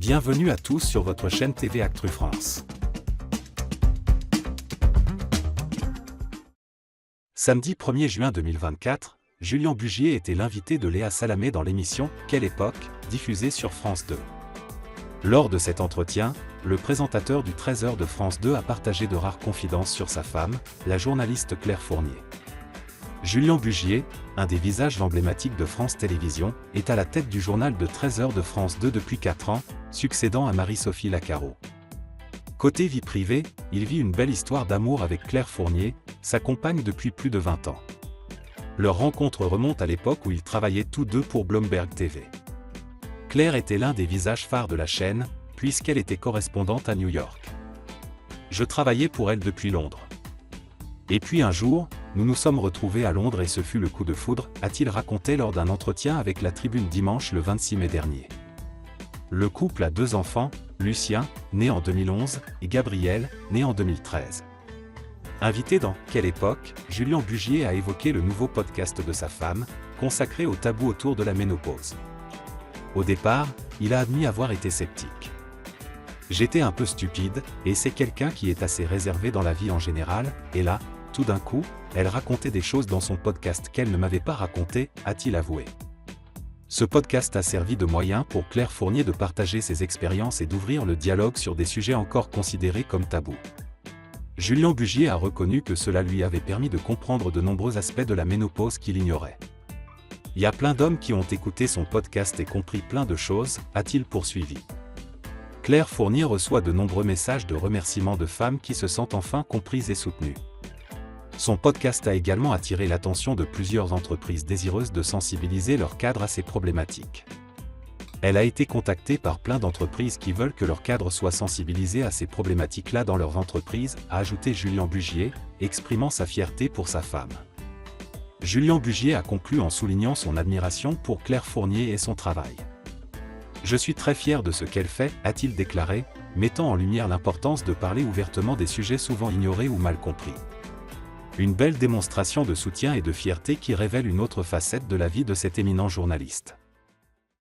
Bienvenue à tous sur votre chaîne TV Actu France. Samedi 1er juin 2024, Julien Bugier était l'invité de Léa Salamé dans l'émission « Quelle époque ?», diffusée sur France 2. Lors de cet entretien, le présentateur du 13h de France 2 a partagé de rares confidences sur sa femme, la journaliste Claire Fournier. Julien Bugier, un des visages emblématiques de France Télévisions, est à la tête du journal de 13h de France 2 depuis 4 ans, succédant à Marie-Sophie Lacaro. Côté vie privée, il vit une belle histoire d'amour avec Claire Fournier, sa compagne depuis plus de 20 ans. Leur rencontre remonte à l'époque où ils travaillaient tous deux pour Bloomberg TV. Claire était l'un des visages phares de la chaîne, puisqu'elle était correspondante à New York. Je travaillais pour elle depuis Londres. Et puis un jour, nous nous sommes retrouvés à Londres et ce fut le coup de foudre, a-t-il raconté lors d'un entretien avec La Tribune dimanche le 26 mai dernier. Le couple a 2 enfants, Lucien, né en 2011, et Gabriel, né en 2013. Invité dans « Quelle époque ?», Julien Bugier a évoqué le nouveau podcast de sa femme, consacré au tabou autour de la ménopause. Au départ, il a admis avoir été sceptique. « J'étais un peu stupide, et c'est quelqu'un qui est assez réservé dans la vie en général, et là, tout d'un coup, elle racontait des choses dans son podcast qu'elle ne m'avait pas racontées, a-t-il avoué. Ce podcast a servi de moyen pour Claire Fournier de partager ses expériences et d'ouvrir le dialogue sur des sujets encore considérés comme tabous. Julien Bugier a reconnu que cela lui avait permis de comprendre de nombreux aspects de la ménopause qu'il ignorait. Il y a plein d'hommes qui ont écouté son podcast et compris plein de choses, a-t-il poursuivi. Claire Fournier reçoit de nombreux messages de remerciements de femmes qui se sentent enfin comprises et soutenues. Son podcast a également attiré l'attention de plusieurs entreprises désireuses de sensibiliser leurs cadres à ces problématiques. Elle a été contactée par plein d'entreprises qui veulent que leurs cadres soient sensibilisés à ces problématiques-là dans leurs entreprises, a ajouté Julien Bugier, exprimant sa fierté pour sa femme. Julien Bugier a conclu en soulignant son admiration pour Claire Fournier et son travail. « Je suis très fier de ce qu'elle fait », a-t-il déclaré, mettant en lumière l'importance de parler ouvertement des sujets souvent ignorés ou mal compris. Une belle démonstration de soutien et de fierté qui révèle une autre facette de la vie de cet éminent journaliste.